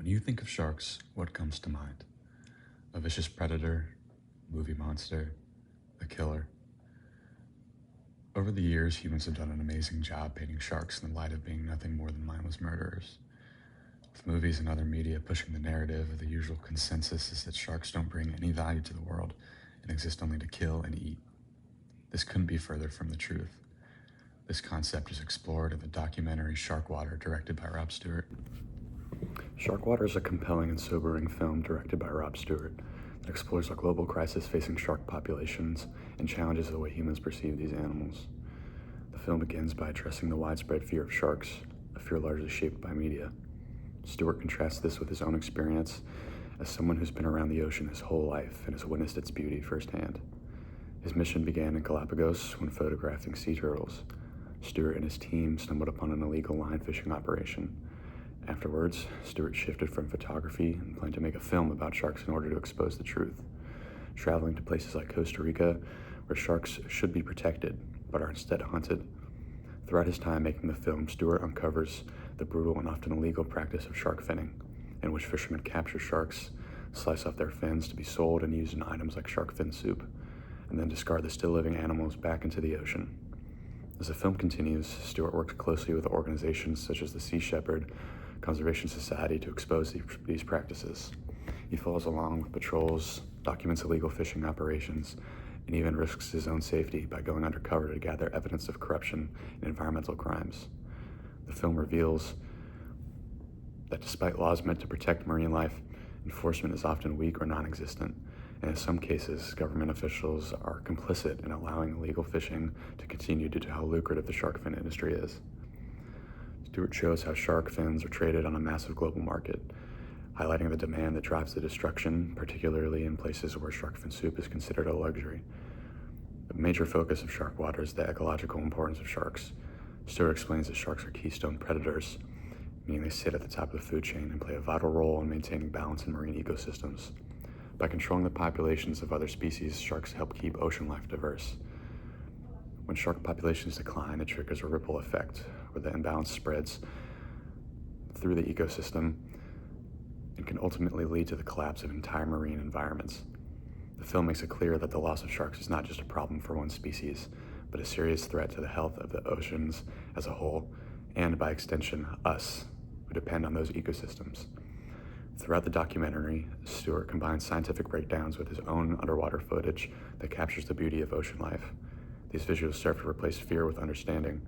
When you think of sharks, what comes to mind? A vicious predator, movie monster, a killer. Over the years, humans have done an amazing job painting sharks in the light of being nothing more than mindless murderers. With movies and other media pushing the narrative, the usual consensus is that sharks don't bring any value to the world and exist only to kill and eat. This couldn't be further from the truth. This concept is explored in the documentary Sharkwater, directed by Rob Stewart. Sharkwater is a compelling and sobering film directed by Rob Stewart that explores a global crisis facing shark populations and challenges the way humans perceive these animals. The film begins by addressing the widespread fear of sharks, a fear largely shaped by media. Stewart contrasts this with his own experience as someone who's been around the ocean his whole life and has witnessed its beauty firsthand. His mission began in Galapagos when photographing sea turtles. Stewart and his team stumbled upon an illegal line fishing operation. Afterwards, Stewart shifted from photography and planned to make a film about sharks in order to expose the truth. Traveling to places like Costa Rica, where sharks should be protected, but are instead hunted. Throughout his time making the film, Stewart uncovers the brutal and often illegal practice of shark finning, in which fishermen capture sharks, slice off their fins to be sold and used in items like shark fin soup, and then discard the still living animals back into the ocean. As the film continues, Stewart works closely with organizations such as the Sea Shepherd Conservation Society to expose these practices. He follows along with patrols, documents illegal fishing operations, and even risks his own safety by going undercover to gather evidence of corruption and environmental crimes. The film reveals that despite laws meant to protect marine life, enforcement is often weak or non-existent, and in some cases, government officials are complicit in allowing illegal fishing to continue due to how lucrative the shark fin industry is. Stewart shows how shark fins are traded on a massive global market, highlighting the demand that drives the destruction, particularly in places where shark fin soup is considered a luxury. The major focus of Sharkwater is the ecological importance of sharks. Stewart explains that sharks are keystone predators, meaning they sit at the top of the food chain and play a vital role in maintaining balance in marine ecosystems. By controlling the populations of other species, sharks help keep ocean life diverse. When shark populations decline, it triggers a ripple effect, where the imbalance spreads through the ecosystem and can ultimately lead to the collapse of entire marine environments. The film makes it clear that the loss of sharks is not just a problem for one species, but a serious threat to the health of the oceans as a whole, and by extension, us, who depend on those ecosystems. Throughout the documentary, Stewart combines scientific breakdowns with his own underwater footage that captures the beauty of ocean life. These visuals serve to replace fear with understanding,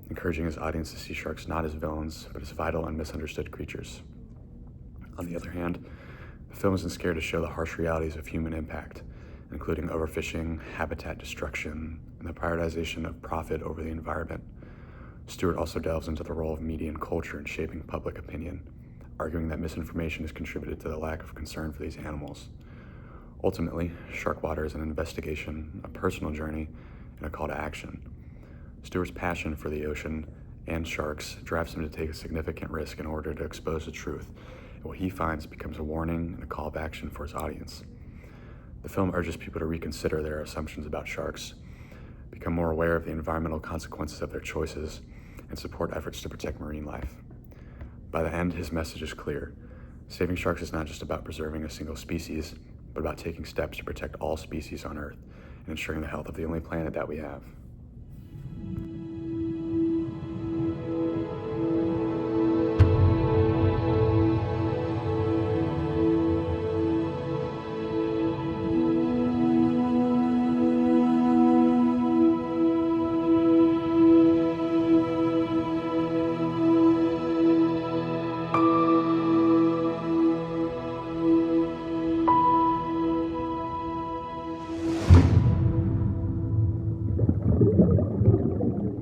encouraging his audience to see sharks not as villains, but as vital and misunderstood creatures. On the other hand, the film isn't scared to show the harsh realities of human impact, including overfishing, habitat destruction, and the prioritization of profit over the environment. Stewart also delves into the role of media and culture in shaping public opinion, arguing that misinformation has contributed to the lack of concern for these animals. Ultimately, Sharkwater is an investigation, a personal journey, and a call to action. Stewart's passion for the ocean and sharks drives him to take a significant risk in order to expose the truth, and what he finds becomes a warning and a call to action for his audience. The film urges people to reconsider their assumptions about sharks, become more aware of the environmental consequences of their choices, and support efforts to protect marine life. By the end, his message is clear. Saving sharks is not just about preserving a single species, but about taking steps to protect all species on Earth and ensuring the health of the only planet that we have.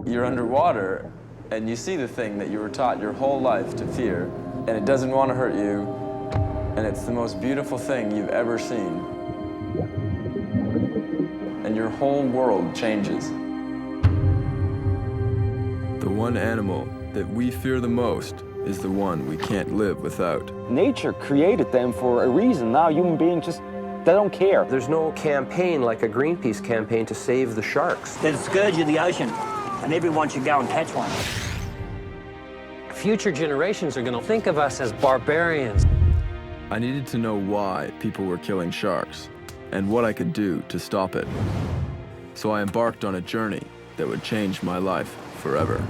You're underwater and you see the thing that you were taught your whole life to fear, and it doesn't want to hurt you, and it's the most beautiful thing you've ever seen. And your whole world changes. The one animal that we fear the most is the one we can't live without. Nature created them for a reason. Now human beings just, they don't care. There's no campaign like a Greenpeace campaign to save the sharks. They're the scourge of the ocean, and everyone should go and catch one. Future generations are going to think of us as barbarians. I needed to know why people were killing sharks and what I could do to stop it. So I embarked on a journey that would change my life forever.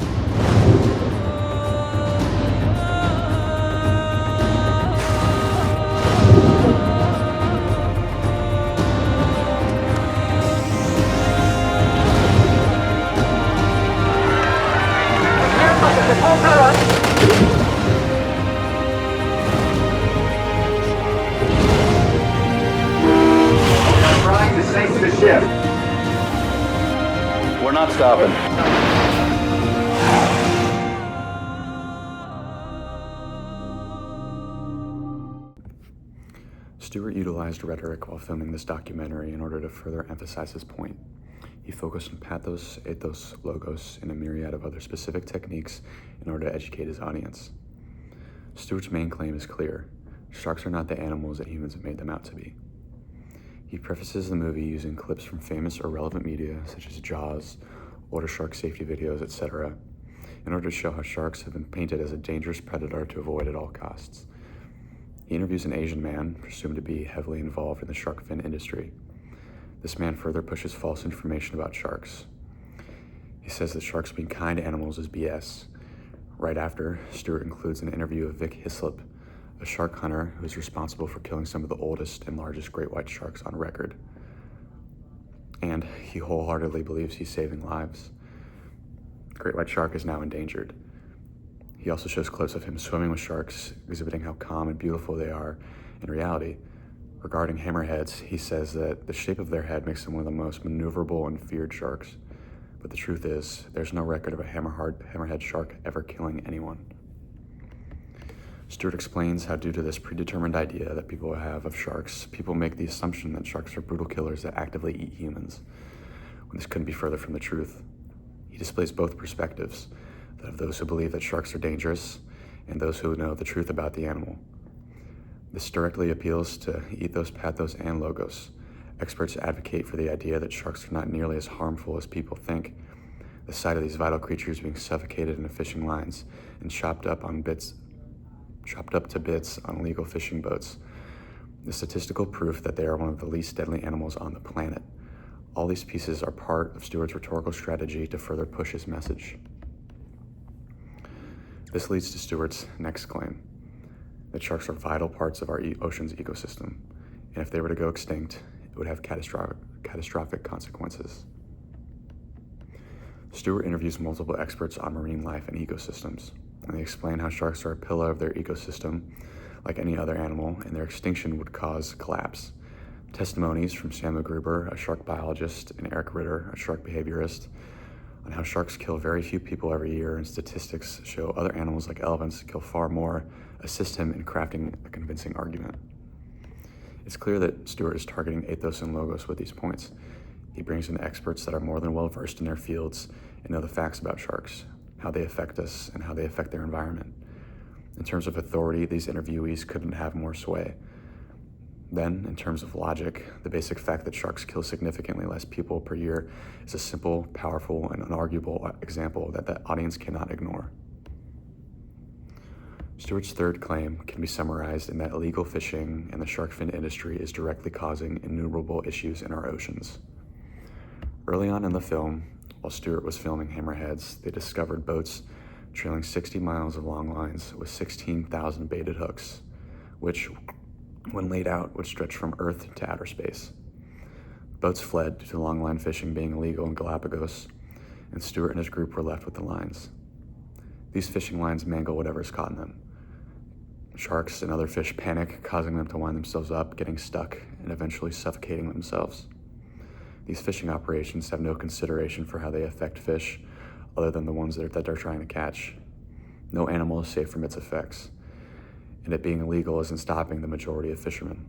We're not stopping. Stewart utilized rhetoric while filming this documentary in order to further emphasize his point. He focused on pathos, ethos, logos, and a myriad of other specific techniques in order to educate his audience. Stewart's main claim is clear: sharks are not the animals that humans have made them out to be. He prefaces the movie using clips from famous or relevant media such as Jaws, older shark safety videos, etc., in order to show how sharks have been painted as a dangerous predator to avoid at all costs. He interviews an Asian man, presumed to be heavily involved in the shark fin industry. This man further pushes false information about sharks. He says that sharks being kind animals is BS. Right after, Stewart includes an interview of Vic Hislop, a shark hunter who is responsible for killing some of the oldest and largest great white sharks on record. And he wholeheartedly believes he's saving lives. The great white shark is now endangered. He also shows clips of him swimming with sharks, exhibiting how calm and beautiful they are in reality. Regarding hammerheads, he says that the shape of their head makes them one of the most maneuverable and feared sharks. But the truth is, there's no record of a hammerhead shark ever killing anyone. Stewart explains how, due to this predetermined idea that people have of sharks, people make the assumption that sharks are brutal killers that actively eat humans, when this couldn't be further from the truth. He displays both perspectives, that of those who believe that sharks are dangerous, and those who know the truth about the animal. This directly appeals to ethos, pathos, and logos. Experts advocate for the idea that sharks are not nearly as harmful as people think. The sight of these vital creatures being suffocated in fishing lines and chopped up to bits on illegal fishing boats. The statistical proof that they are one of the least deadly animals on the planet. All these pieces are part of Stewart's rhetorical strategy to further push his message. This leads to Stewart's next claim, that sharks are vital parts of our ocean's ecosystem, and if they were to go extinct, it would have catastrophic consequences. Stewart interviews multiple experts on marine life and ecosystems, and they explain how sharks are a pillar of their ecosystem, like any other animal, and their extinction would cause collapse. Testimonies from Sam Gruber, a shark biologist, and Eric Ritter, a shark behaviorist, on how sharks kill very few people every year, and statistics show other animals like elephants kill far more, assist him in crafting a convincing argument. It's clear that Stewart is targeting ethos and logos with these points. He brings in experts that are more than well versed in their fields and know the facts about sharks, how they affect us, and how they affect their environment. In terms of authority, these interviewees couldn't have more sway. Then, in terms of logic, the basic fact that sharks kill significantly less people per year is a simple, powerful, and unarguable example that the audience cannot ignore. Stewart's third claim can be summarized in that illegal fishing and the shark fin industry is directly causing innumerable issues in our oceans. Early on in the film, while Stewart was filming Hammerheads, they discovered boats trailing 60 miles of long lines with 16,000 baited hooks, which, when laid out, would stretch from Earth to outer space. Boats fled due to longline fishing being illegal in Galapagos, and Stewart and his group were left with the lines. These fishing lines mangle whatever is caught in them. Sharks and other fish panic, causing them to wind themselves up, getting stuck, and eventually suffocating themselves. These fishing operations have no consideration for how they affect fish, other than the ones that they're trying to catch. No animal is safe from its effects, and it being illegal isn't stopping the majority of fishermen.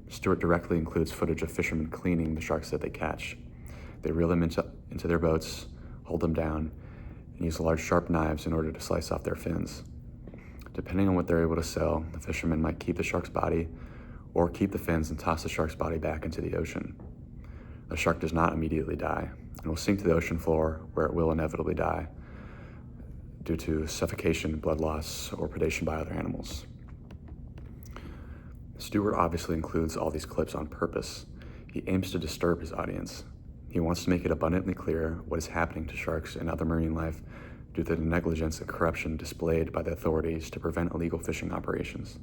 Stewart directly includes footage of fishermen cleaning the sharks that they catch. They reel them into their boats, hold them down, and use large sharp knives in order to slice off their fins. Depending on what they're able to sell, the fishermen might keep the shark's body or keep the fins and toss the shark's body back into the ocean. The shark does not immediately die and will sink to the ocean floor where it will inevitably die. due to suffocation, blood loss, or predation by other animals. Stewart obviously includes all these clips on purpose. He aims to disturb his audience. He wants to make it abundantly clear what is happening to sharks and other marine life due to the negligence and corruption displayed by the authorities to prevent illegal fishing operations.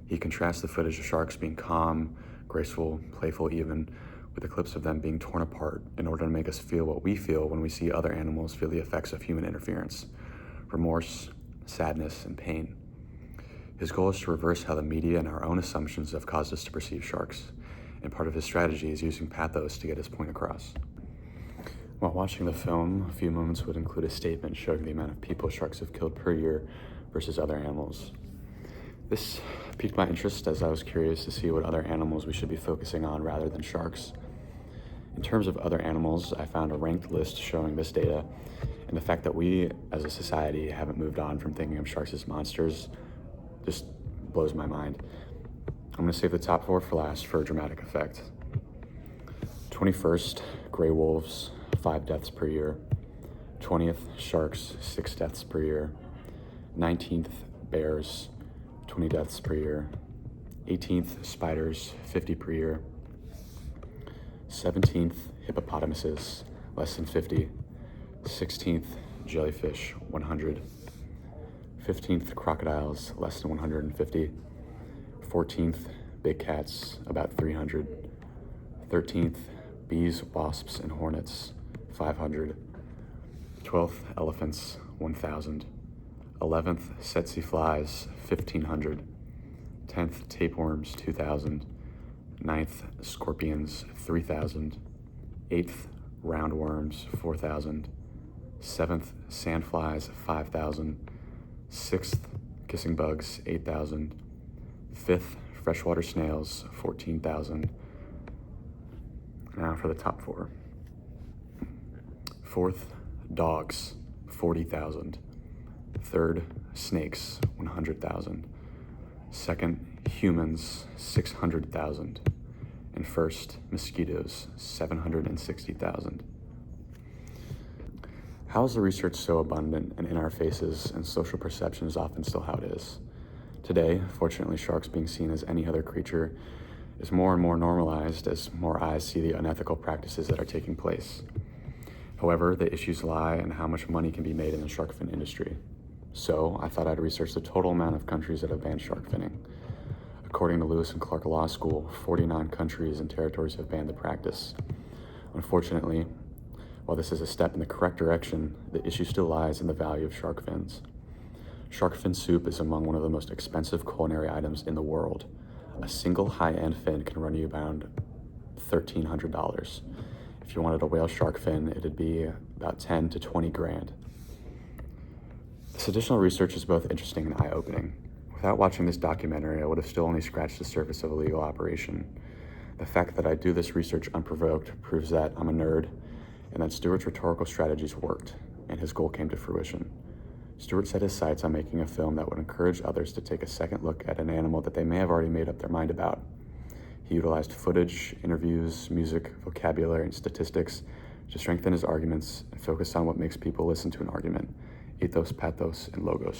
He contrasts the footage of sharks being calm, graceful, playful even, with the clips of them being torn apart in order to make us feel what we feel when we see other animals feel the effects of human interference: remorse, sadness, and pain. His goal is to reverse how the media and our own assumptions have caused us to perceive sharks, and part of his strategy is using pathos to get his point across. While watching the film, a few moments would include a statement showing the amount of people sharks have killed per year versus other animals. This piqued my interest as I was curious to see what other animals we should be focusing on rather than sharks. In terms of other animals, I found a ranked list showing this data, and the fact that we as a society haven't moved on from thinking of sharks as monsters just blows my mind. I'm going to save the top 4 for last for a dramatic effect. 21st, gray wolves, 5 deaths per year. 20th, sharks, 6 deaths per year. 19th, bears, 20 deaths per year. 18th, spiders, 50 per year. 17th, hippopotamuses, less than 50. 16th, jellyfish, 100. 15th, crocodiles, less than 150. 14th, big cats, about 300. 13th, bees, wasps, and hornets, 500. 12th, elephants, 1,000. 11th, tsetse flies, 1,500. 10th, tapeworms, 2,000. 9th, scorpions, 3,000. 8th, roundworms, 4,000. 7th, sandflies, 5,000. 6th, kissing bugs, 8,000. 5th, freshwater snails, 14,000. Now for the top 4. 4th, dogs, 40,000. 3rd, snakes, 100,000. 2nd, humans, 600,000. And 1st, mosquitoes, 760,000. How is the research so abundant and in our faces, and social perception is often still how it is? Today, fortunately, sharks being seen as any other creature is more and more normalized as more eyes see the unethical practices that are taking place. However, the issues lie in how much money can be made in the shark fin industry. So I thought I'd research the total amount of countries that have banned shark finning. According to Lewis and Clark Law School, 49 countries and territories have banned the practice. Unfortunately, while this is a step in the correct direction, the issue still lies in the value of shark fins. Shark fin soup is among one of the most expensive culinary items in the world. A single high-end fin can run you around $1,300. If you wanted a whale shark fin, it'd be about 10 to 20 grand. This additional research is both interesting and eye-opening. Without watching this documentary, I would have still only scratched the surface of a legal operation. The fact that I do this research unprovoked proves that I'm a nerd, and that Stewart's rhetorical strategies worked, and his goal came to fruition. Stewart set his sights on making a film that would encourage others to take a second look at an animal that they may have already made up their mind about. He utilized footage, interviews, music, vocabulary, and statistics to strengthen his arguments and focus on what makes people listen to an argument: ethos, pathos, and logos.